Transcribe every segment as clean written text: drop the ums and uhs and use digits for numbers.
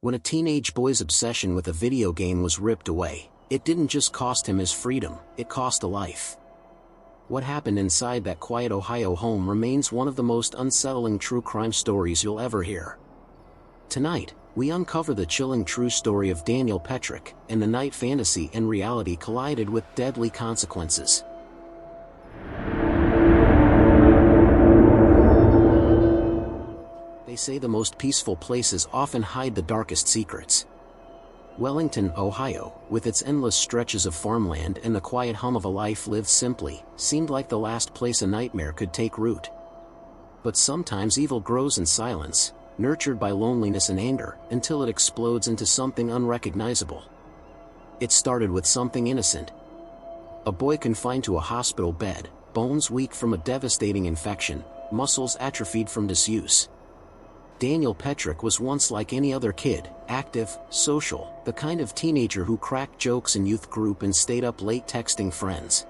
When a teenage boy's obsession with a video game was ripped away, it didn't just cost him his freedom, it cost a life. What happened inside that quiet Ohio home remains one of the most unsettling true crime stories you'll ever hear. Tonight, we uncover the chilling true story of Daniel Petric, and the night fantasy and reality collided with deadly consequences. They say the most peaceful places often hide the darkest secrets. Wellington, Ohio, with its endless stretches of farmland and the quiet hum of a life lived simply, seemed like the last place a nightmare could take root. But sometimes evil grows in silence, nurtured by loneliness and anger, until it explodes into something unrecognizable. It started with something innocent. A boy confined to a hospital bed, bones weak from a devastating infection, muscles atrophied from disuse. Daniel Petric was once like any other kid, active, social, the kind of teenager who cracked jokes in youth group and stayed up late texting friends.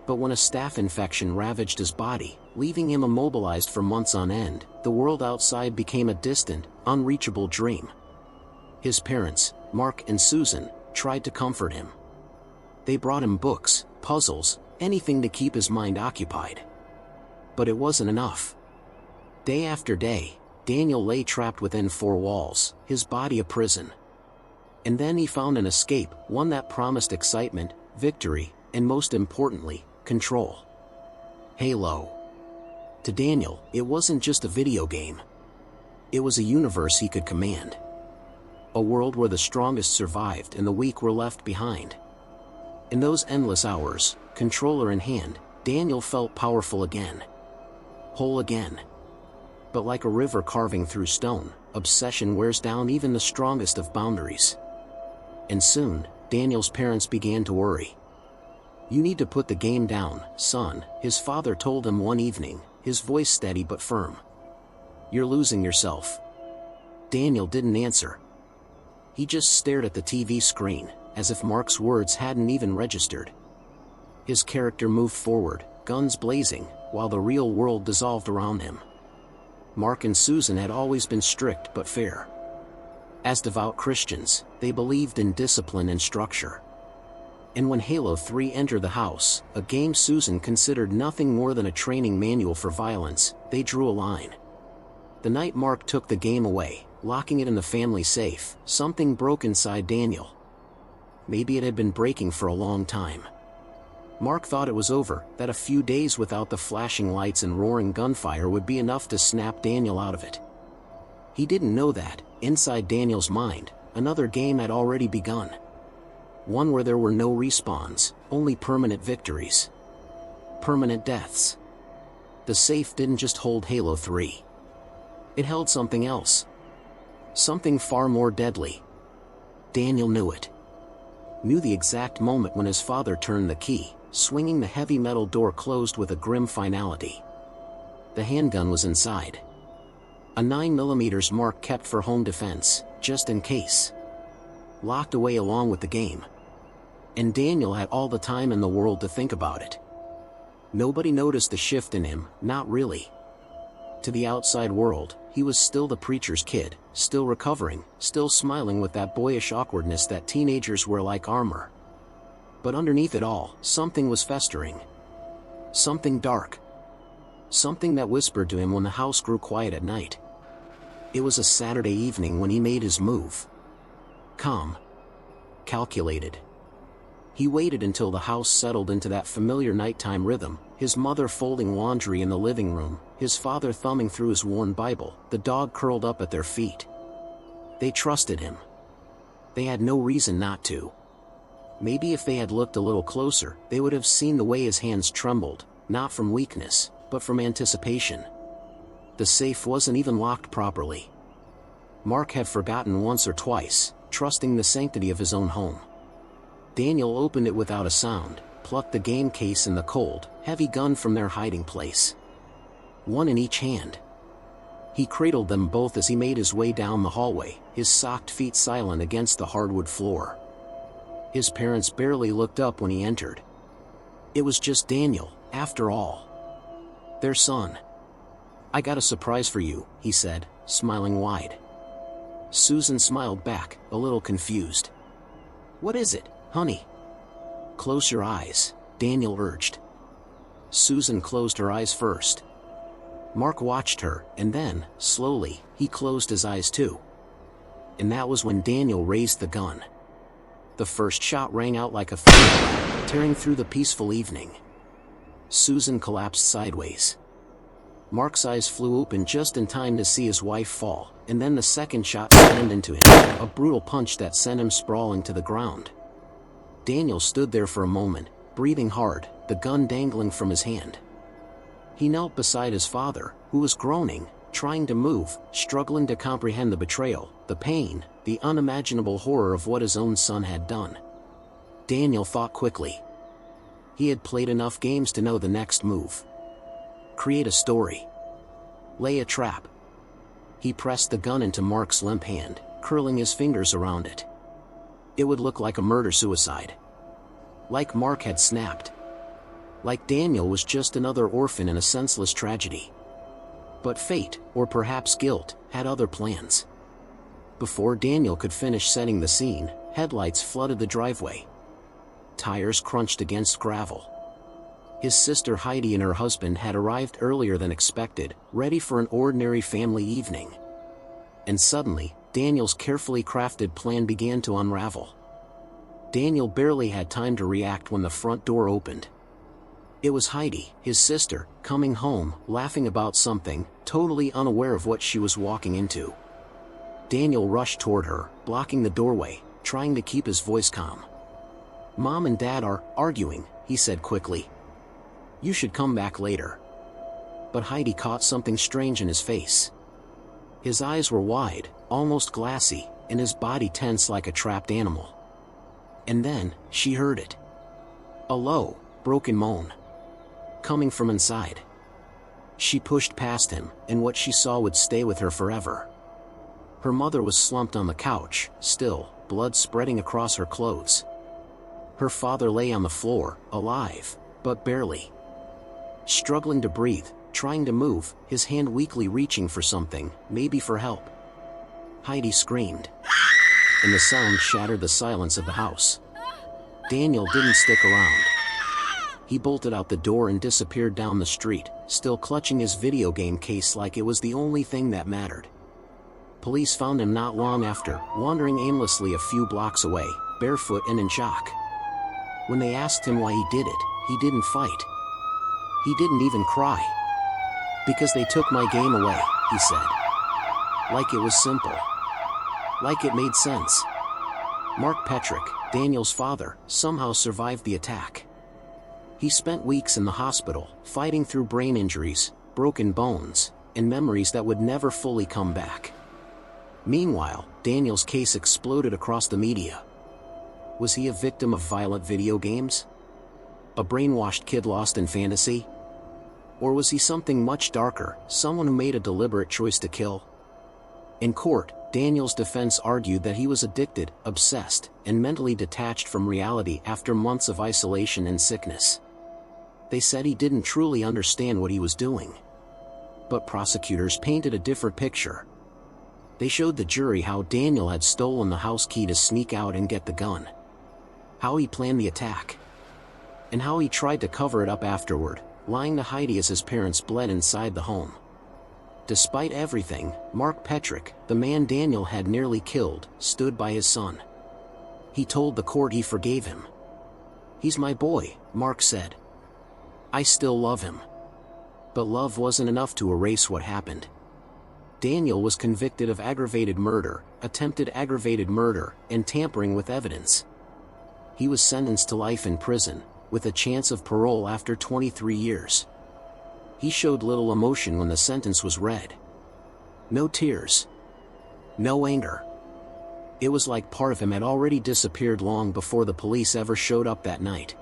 But when a staph infection ravaged his body, leaving him immobilized for months on end, the world outside became a distant, unreachable dream. His parents, Mark and Susan, tried to comfort him. They brought him books, puzzles, anything to keep his mind occupied. But it wasn't enough. Day after day, Daniel lay trapped within four walls, his body a prison. And then he found an escape, one that promised excitement, victory, and most importantly, control. Halo. To Daniel, it wasn't just a video game. It was a universe he could command. A world where the strongest survived and the weak were left behind. In those endless hours, controller in hand, Daniel felt powerful again. Whole again. But like a river carving through stone, obsession wears down even the strongest of boundaries. And soon, Daniel's parents began to worry. "You need to put the game down, son," his father told him one evening, his voice steady but firm. "You're losing yourself." Daniel didn't answer. He just stared at the TV screen, as if Mark's words hadn't even registered. His character moved forward, guns blazing, while the real world dissolved around him. Mark and Susan had always been strict but fair. As devout Christians, they believed in discipline and structure. And when Halo 3 entered the house, a game Susan considered nothing more than a training manual for violence, they drew a line. The night Mark took the game away, locking it in the family safe, something broke inside Daniel. Maybe it had been breaking for a long time. Mark thought it was over, that a few days without the flashing lights and roaring gunfire would be enough to snap Daniel out of it. He didn't know that, inside Daniel's mind, another game had already begun. One where there were no respawns, only permanent victories. Permanent deaths. The safe didn't just hold Halo 3. It held something else. Something far more deadly. Daniel knew it. Knew the exact moment when his father turned the key, swinging the heavy metal door closed with a grim finality. The handgun was inside. A 9mm Mark kept for home defense, just in case. Locked away along with the game. And Daniel had all the time in the world to think about it. Nobody noticed the shift in him, not really. To the outside world, he was still the preacher's kid, still recovering, still smiling with that boyish awkwardness that teenagers wear like armor. But underneath it all, something was festering. Something dark. Something that whispered to him when the house grew quiet at night. It was a Saturday evening when he made his move. Calm. Calculated. He waited until the house settled into that familiar nighttime rhythm, his mother folding laundry in the living room, his father thumbing through his worn Bible, the dog curled up at their feet. They trusted him. They had no reason not to. Maybe if they had looked a little closer, they would have seen the way his hands trembled, not from weakness, but from anticipation. The safe wasn't even locked properly. Mark had forgotten once or twice, trusting the sanctity of his own home. Daniel opened it without a sound, plucked the game case and the cold, heavy gun from their hiding place. One in each hand. He cradled them both as he made his way down the hallway, his socked feet silent against the hardwood floor. His parents barely looked up when he entered. It was just Daniel, after all. Their son. "I got a surprise for you," he said, smiling wide. Susan smiled back, a little confused. "What is it, honey?" "Close your eyes," Daniel urged. Susan closed her eyes first. Mark watched her, and then, slowly, he closed his eyes too. And that was when Daniel raised the gun. The first shot rang out like a thunderclap, tearing through the peaceful evening. Susan collapsed sideways. Mark's eyes flew open just in time to see his wife fall, and then the second shot slammed into him, a brutal punch that sent him sprawling to the ground. Daniel stood there for a moment, breathing hard, the gun dangling from his hand. He knelt beside his father, who was groaning, trying to move, struggling to comprehend the betrayal, the pain, the unimaginable horror of what his own son had done. Daniel thought quickly. He had played enough games to know the next move. Create a story. Lay a trap. He pressed the gun into Mark's limp hand, curling his fingers around it. It would look like a murder-suicide. Like Mark had snapped. Like Daniel was just another orphan in a senseless tragedy. But fate, or perhaps guilt, had other plans. Before Daniel could finish setting the scene, headlights flooded the driveway. Tires crunched against gravel. His sister Heidi and her husband had arrived earlier than expected, ready for an ordinary family evening. And suddenly, Daniel's carefully crafted plan began to unravel. Daniel barely had time to react when the front door opened. It was Heidi, his sister, coming home, laughing about something, totally unaware of what she was walking into. Daniel rushed toward her, blocking the doorway, trying to keep his voice calm. "Mom and Dad are arguing," he said quickly. "You should come back later." But Heidi caught something strange in his face. His eyes were wide, almost glassy, and his body tense like a trapped animal. And then, she heard it. A low, broken moan. Coming from inside. She pushed past him, and what she saw would stay with her forever. Her mother was slumped on the couch, still, blood spreading across her clothes. Her father lay on the floor, alive, but barely. Struggling to breathe, trying to move, his hand weakly reaching for something, maybe for help. Heidi screamed. And the sound shattered the silence of the house. Daniel didn't stick around. He bolted out the door and disappeared down the street, still clutching his video game case like it was the only thing that mattered. Police found him not long after, wandering aimlessly a few blocks away, barefoot and in shock. When they asked him why he did it, he didn't fight. He didn't even cry. "Because they took my game away," he said. Like it was simple. Like it made sense. Mark Petric, Daniel's father, somehow survived the attack. He spent weeks in the hospital, fighting through brain injuries, broken bones, and memories that would never fully come back. Meanwhile, Daniel's case exploded across the media. Was he a victim of violent video games? A brainwashed kid lost in fantasy? Or was he something much darker, someone who made a deliberate choice to kill? In court, Daniel's defense argued that he was addicted, obsessed, and mentally detached from reality after months of isolation and sickness. They said he didn't truly understand what he was doing. But prosecutors painted a different picture. They showed the jury how Daniel had stolen the house key to sneak out and get the gun. How he planned the attack. And how he tried to cover it up afterward, lying to Heidi as his parents bled inside the home. Despite everything, Mark Petric, the man Daniel had nearly killed, stood by his son. He told the court he forgave him. "He's my boy," Mark said. "I still love him." But love wasn't enough to erase what happened. Daniel was convicted of aggravated murder, attempted aggravated murder, and tampering with evidence. He was sentenced to life in prison, with a chance of parole after 23 years. He showed little emotion when the sentence was read. No tears. No anger. It was like part of him had already disappeared long before the police ever showed up that night.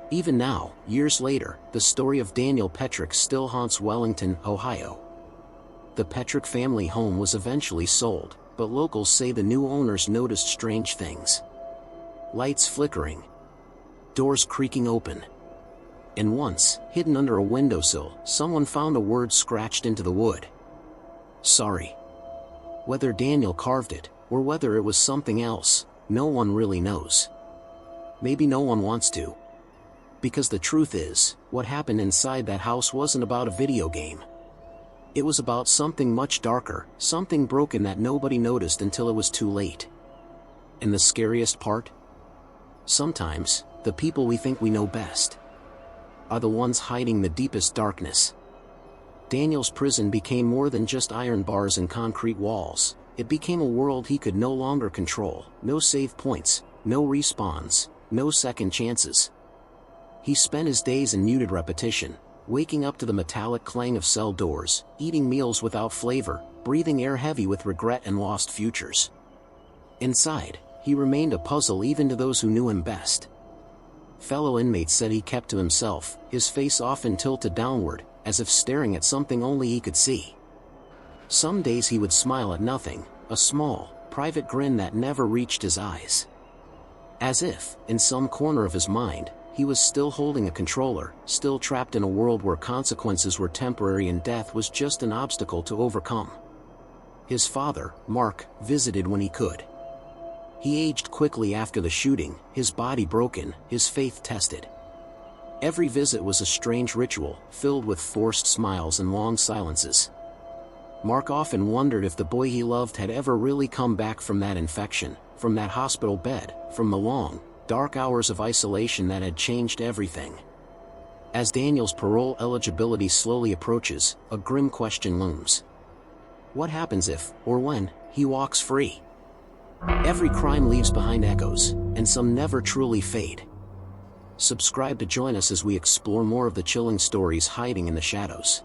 Even now, years later, the story of Daniel Petric still haunts Wellington, Ohio. The Petric family home was eventually sold, but locals say the new owners noticed strange things. Lights flickering. Doors creaking open. And once, hidden under a windowsill, someone found a word scratched into the wood. "Sorry." Whether Daniel carved it, or whether it was something else, no one really knows. Maybe no one wants to. Because the truth is, what happened inside that house wasn't about a video game. It was about something much darker, something broken that nobody noticed until it was too late. And the scariest part? Sometimes, the people we think we know best are the ones hiding the deepest darkness. Daniel's prison became more than just iron bars and concrete walls. It became a world he could no longer control. No save points, no respawns, no second chances. He spent his days in muted repetition, waking up to the metallic clang of cell doors, eating meals without flavor, breathing air heavy with regret and lost futures. Inside, he remained a puzzle even to those who knew him best. Fellow inmates said he kept to himself, his face often tilted downward, as if staring at something only he could see. Some days he would smile at nothing, a small, private grin that never reached his eyes. As if, in some corner of his mind, he was still holding a controller, still trapped in a world where consequences were temporary and death was just an obstacle to overcome. His father, Mark, visited when he could. He aged quickly after the shooting, his body broken, his faith tested. Every visit was a strange ritual, filled with forced smiles and long silences. Mark often wondered if the boy he loved had ever really come back from that infection, from that hospital bed, from the long, dark hours of isolation that had changed everything. As Daniel's parole eligibility slowly approaches, a grim question looms. What happens if, or when, he walks free? Every crime leaves behind echoes, and some never truly fade. Subscribe to join us as we explore more of the chilling stories hiding in the shadows.